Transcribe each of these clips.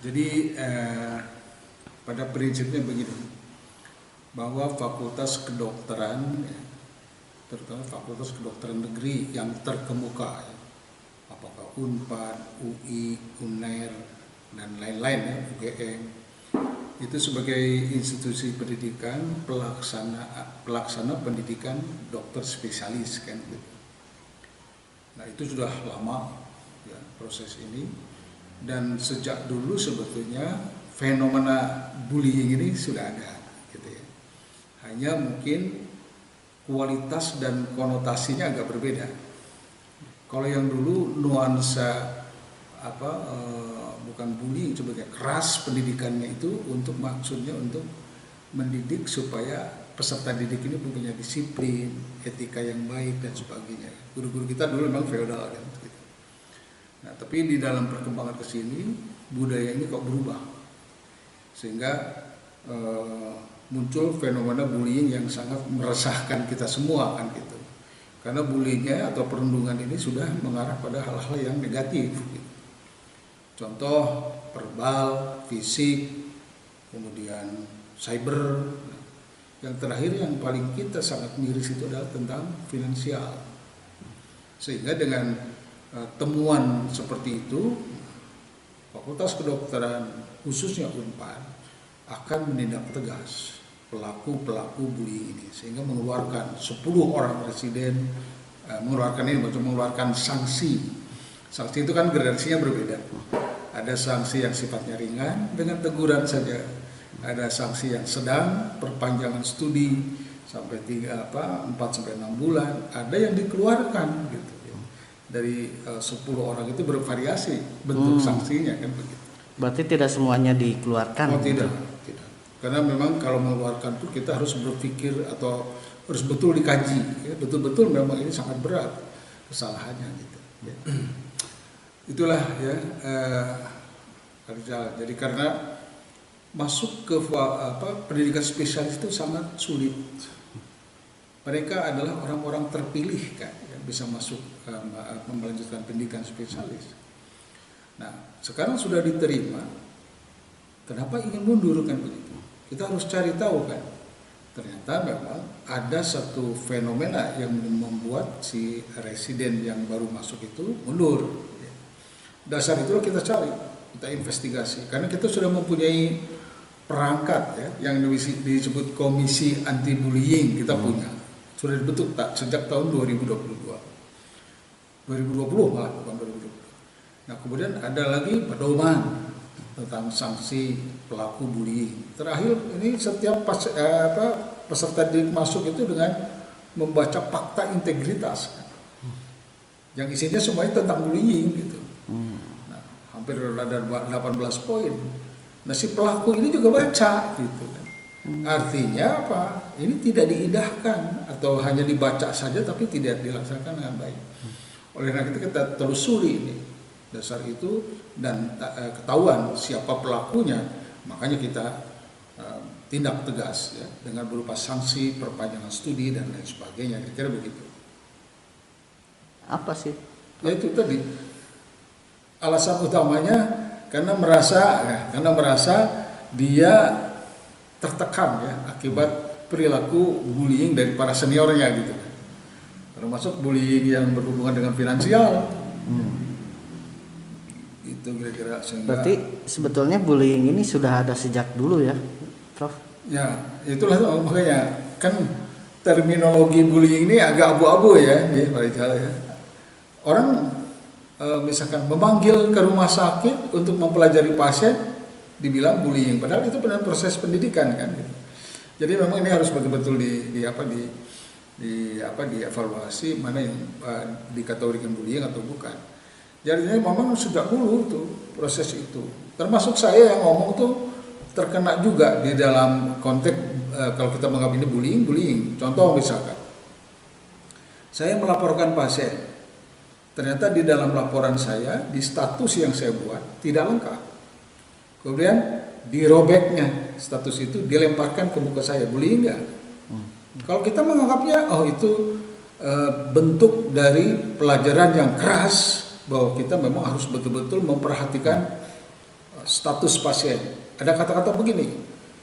Jadi pada prinsipnya begini, bahwa fakultas kedokteran, terutama fakultas kedokteran negeri yang terkemuka, apakah Unpad, UI, UNER, dan lain-lain UGM, itu sebagai institusi pendidikan pelaksana pendidikan dokter spesialis kan gitu. Nah itu sudah lama ya proses ini, dan sejak dulu sebetulnya fenomena bullying ini sudah ada gitu ya. Hanya mungkin kualitas dan konotasinya agak berbeda. Kalau yang dulu nuansa bukan bullying, sebagai keras pendidikannya itu untuk maksudnya untuk mendidik supaya peserta didik ini mempunyai disiplin, etika yang baik dan sebagainya. Guru-guru kita dulu memang feodal kan gitu. Nah, tapi di dalam perkembangan kesini budaya ini kok berubah, sehingga muncul fenomena bullying yang sangat meresahkan kita semua kan gitu. Karena bullyingnya atau perundungan ini sudah mengarah pada hal-hal yang negatif. Gitu. Contoh verbal, fisik, kemudian cyber. Yang terakhir yang paling kita sangat miris itu adalah tentang finansial. Sehingga dengan temuan seperti itu, Fakultas Kedokteran khususnya Unpad akan menindak tegas pelaku bullying ini, sehingga mengeluarkan 10 orang presiden mengeluarkan sanksi. Sanksi itu kan gradasinya berbeda. Ada sanksi yang sifatnya ringan dengan teguran saja. Ada sanksi yang sedang, perpanjangan studi sampai 4 sampai 6 bulan. Ada yang dikeluarkan gitu. Dari 10 orang itu bervariasi bentuk sanksinya kan begitu. Berarti tidak semuanya dikeluarkan? Oh tidak. Karena memang kalau mengeluarkan itu kita harus berpikir atau harus betul dikaji, ya, betul-betul memang ini sangat berat kesalahannya gitu. Ya. Itulah ya Rizal. Jadi karena masuk ke pendidikan spesialis itu sangat sulit. Mereka adalah orang-orang terpilih kan yang bisa masuk melanjutkan pendidikan spesialis. Nah, sekarang sudah diterima, kenapa ingin mundur kan begitu? Kita harus cari tahu kan. Ternyata memang ada satu fenomena yang membuat si residen yang baru masuk itu mundur. Dasar itulah kita cari, kita investigasi. Karena kita sudah mempunyai perangkat ya, yang disebut Komisi Anti Bullying kita punya. Sudah dibentuk sejak tahun 2022. 2020 malah bukan 2020. Nah, kemudian ada lagi pedoman tentang sanksi pelaku bullying. Terakhir ini setiap peserta didik masuk itu dengan membaca fakta integritas kan. Yang isinya semuanya tentang bullying gitu. Nah, hampir ada 18 poin. Nah, si pelaku ini juga baca gitu kan. Artinya apa? Ini tidak diindahkan atau hanya dibaca saja tapi tidak dilaksanakan dengan baik. Oleh karena itu kita telusuri ini dasar itu dan ketahuan siapa pelakunya, makanya kita tindak tegas ya dengan berupa sanksi, perpanjangan studi dan lain sebagainya. Kira-kira begitu. Apa sih? Ya itu tadi alasan utamanya karena merasa dia tertekan ya akibat perilaku bullying dari para seniornya gitu. Termasuk bullying yang berhubungan dengan finansial. Itu kira-kira sehingga. Berarti sebetulnya bullying ini sudah ada sejak dulu ya, Prof? Ya, itulah makanya kan terminologi bullying ini agak abu-abu ya, Pak Rizal ya. Orang misalkan memanggil ke rumah sakit untuk mempelajari pasien dibilang bullying, padahal itu benar proses pendidikan kan gitu. Jadi memang ini harus betul-betul dievaluasi mana yang dikategorikan bullying atau bukan. Jadi memang sejak dulu tuh proses itu. Termasuk saya yang ngomong tuh terkena juga di dalam konteks kalau kita menganggap ini bullying. Contoh misalkan saya melaporkan pasien, ternyata di dalam laporan saya di status yang saya buat tidak lengkap. Kemudian dirobeknya status itu dilemparkan ke muka saya, bullying enggak? Kalau kita menganggapnya itu bentuk dari pelajaran yang keras bahwa kita memang harus betul-betul memperhatikan status pasien. Ada kata-kata begini,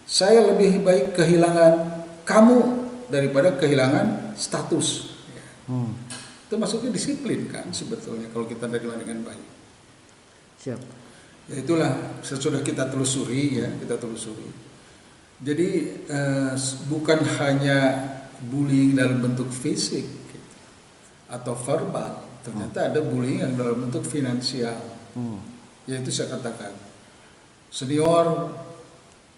saya lebih baik kehilangan kamu daripada kehilangan status. Itu maksudnya disiplin kan sebetulnya kalau kita terima dengan baik. Siap. Ya itulah sesudah kita telusuri ya, kita telusuri. Jadi bukan hanya bullying dalam bentuk fisik gitu, atau verbal, ternyata ada bullying yang dalam bentuk finansial. Yaitu saya katakan senior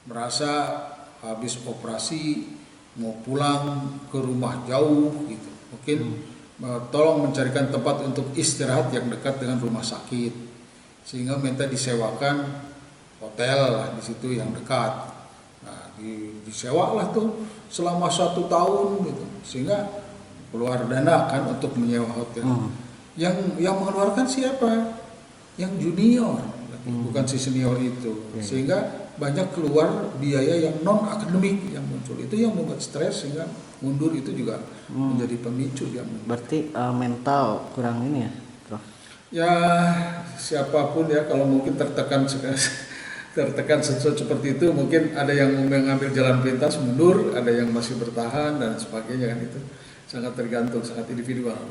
merasa habis operasi mau pulang ke rumah jauh gitu, mungkin tolong mencarikan tempat untuk istirahat yang dekat dengan rumah sakit, sehingga minta disewakan hotel lah di situ yang dekat. Nah, disewa lah tuh selama 1 tahun gitu, sehingga keluar dana kan untuk menyewa hotel. Yang mengeluarkan siapa? Yang junior, bukan si senior itu, sehingga banyak keluar biaya yang non akademik yang muncul. Itu yang membuat stres, sehingga mundur itu juga menjadi pemicu dia mundur. Berarti mental kurang ini ya, Prof? Ya siapapun ya, kalau mungkin tertekan seperti itu, mungkin ada yang mengambil jalan pintas mundur, ada yang masih bertahan dan sebagainya kan, itu sangat tergantung, sangat individual.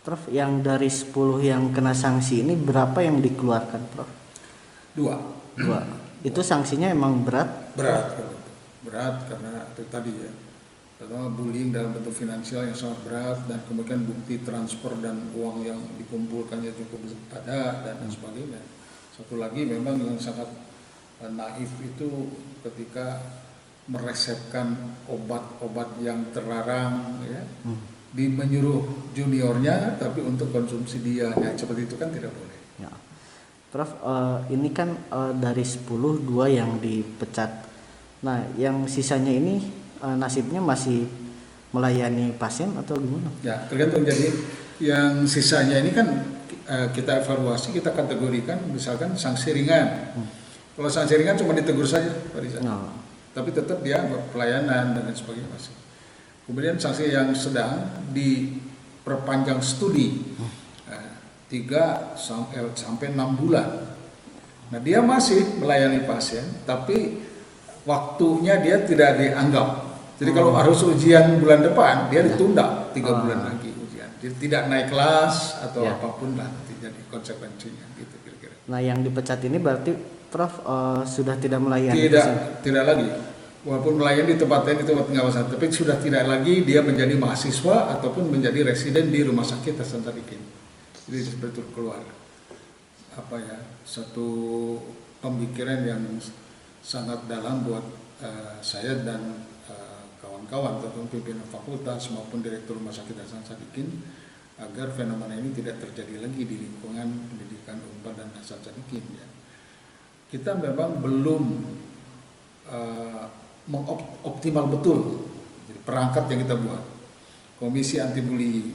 Prof, yang dari 10 yang kena sanksi ini berapa yang dikeluarkan, Prof? 2. Itu sanksinya emang berat? Berat karena itu tadi ya, pertama bullying dalam bentuk finansial yang sangat berat, dan kemudian bukti transfer dan uang yang dikumpulkannya cukup ada dan sebagainya. Satu lagi memang yang sangat naif itu ketika meresepkan obat-obat yang terlarang ya, menyuruh juniornya tapi untuk konsumsi dia, ya seperti itu kan tidak boleh. Ya. Prof, ini kan dari 10, 2 yang dipecat. Nah, yang sisanya ini nasibnya masih melayani pasien atau gimana? Ya, tergantung. Jadi yang sisanya ini kan kita evaluasi, kita kategorikan misalkan sanksi ringan. Kalau sanksi ringan cuma ditegur saja, Pak Rizal. No. Tapi tetap dia pelayanan dan lain sebagainya masih. Kemudian sanksi yang sedang diperpanjang studi 3 sampai 6 bulan. Nah, dia masih melayani pasien, tapi waktunya dia tidak dianggap. Jadi kalau harus ujian bulan depan, dia ditunda 3 bulan lagi ujian. Jadi tidak naik kelas atau apapun lah, jadi konsekuensinya gitu kira-kira. Nah, yang dipecat ini berarti Prof sudah tidak melayani? Tidak lagi. Walaupun melayani di tempat lain, di tempat pengawasan, tapi sudah tidak lagi dia menjadi mahasiswa ataupun menjadi residen di Rumah Sakit Hasan Sadikin. Jadi betul keluar satu pemikiran yang sangat dalam buat saya dan kawan-kawan, terutama pimpinan fakultas maupun direktur Rumah Sakit Hasan Sadikin, agar fenomena ini tidak terjadi lagi di lingkungan pendidikan Unpad dan Hasan Sadikin. Ya. Kita memang belum mengoptimal betul perangkat yang kita buat, komisi anti bullying,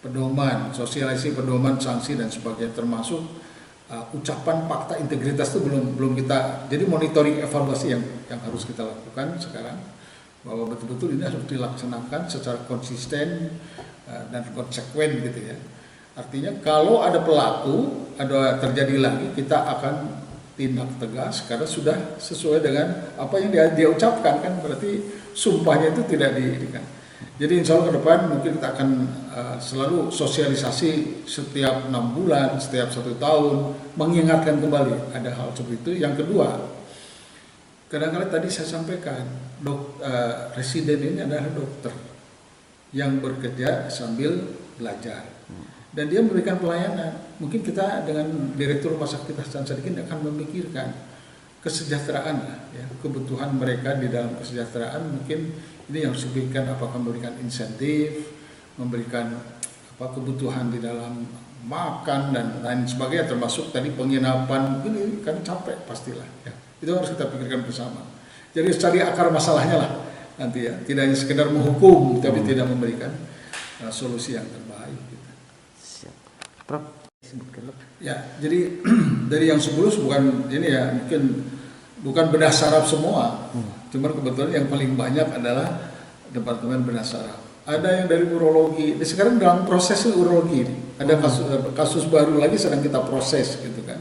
pedoman, sosialisasi pedoman, sanksi dan sebagainya, termasuk ucapan fakta integritas itu belum kita. Jadi monitoring evaluasi yang harus kita lakukan sekarang, bahwa betul-betul ini harus dilaksanakan secara konsisten dan konsekuen gitu ya. Artinya kalau ada pelaku, ada terjadi lagi, kita akan tindak tegas karena sudah sesuai dengan apa yang dia ucapkan kan, berarti sumpahnya itu tidak diikan. Jadi insya Allah ke depan mungkin kita akan selalu sosialisasi setiap 6 bulan, setiap 1 tahun, mengingatkan kembali ada hal seperti itu. Yang kedua, kadang-kadang tadi saya sampaikan, residen ini adalah dokter yang bekerja sambil belajar. Dan dia memberikan pelayanan. Mungkin kita dengan Direktur Rumah Sakit Hasan Sadikin akan memikirkan kesejahteraan ya, kebutuhan mereka di dalam kesejahteraan. Mungkin ini yang harus diberikan, apakah memberikan insentif, memberikan kebutuhan di dalam makan dan lain sebagainya, termasuk tadi penginapan. Mungkin kan capek pastilah ya. Itu harus kita pikirkan bersama. Jadi cari akar masalahnya lah nanti ya, tidak hanya sekedar menghukum tapi tidak memberikan solusi yang terbaik gitu. Prof, ya, jadi dari yang 10 bukan ini ya, mungkin bukan bedah saraf semua. Cuman kebetulan yang paling banyak adalah departemen bedah saraf. Ada yang dari urologi. Sekarang dalam proses urologi ini. Ada kasus baru lagi sedang kita proses gitu kan.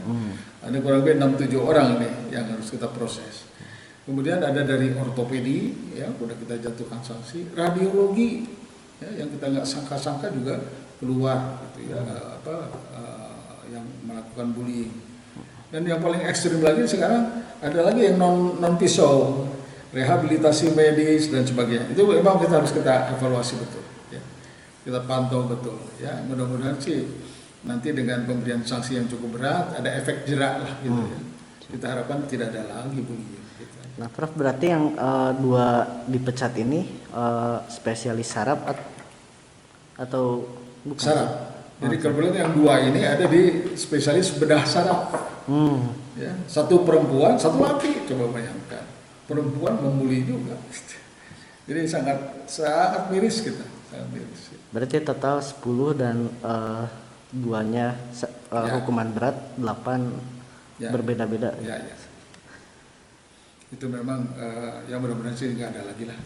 Ada kurang lebih 6-7 orang nih yang harus kita proses. Kemudian ada dari ortopedi, ya udah kita jatuhkan sanksi. Radiologi, ya, yang kita nggak sangka-sangka juga keluar, gitu ya, yang melakukan bullying. Dan yang paling ekstrim lagi sekarang ada lagi yang non pisau, rehabilitasi medis dan sebagainya. Itu memang kita harus evaluasi betul, ya. Kita pantau betul, ya. Mudah-mudahan sih nanti dengan pemberian sanksi yang cukup berat, ada efek jerak lah, gitu ya. Kita harapkan tidak ada lagi bullying. Gitu. Nah, Prof, berarti yang dua dipecat ini spesialis saraf atau bukan? Saraf. Jadi kebetulan yang dua ini ada di spesialis bedah saraf. Ya, satu perempuan, satu laki. Coba bayangkan, perempuan membuli juga. Jadi sangat miris kita, sangat miris. Berarti total 10 dan duanya hukuman berat, 8 ya. Berbeda-beda. Ya. Itu memang yang mudah-mudahan sih nggak ada lagi lah.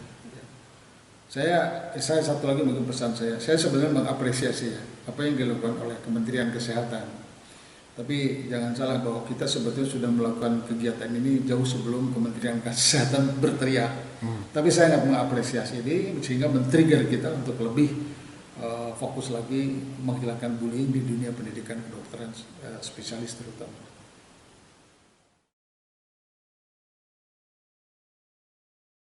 Saya satu lagi mungkin pesan saya sebenarnya mengapresiasi ya apa yang dilakukan oleh Kementerian Kesehatan. Tapi jangan salah bahwa kita sebetulnya sudah melakukan kegiatan ini jauh sebelum Kementerian Kesehatan berteriak. Tapi saya nggak mengapresiasi ini sehingga men-trigger kita untuk lebih fokus lagi menghilangkan bullying di dunia pendidikan kedokteran spesialis terutama.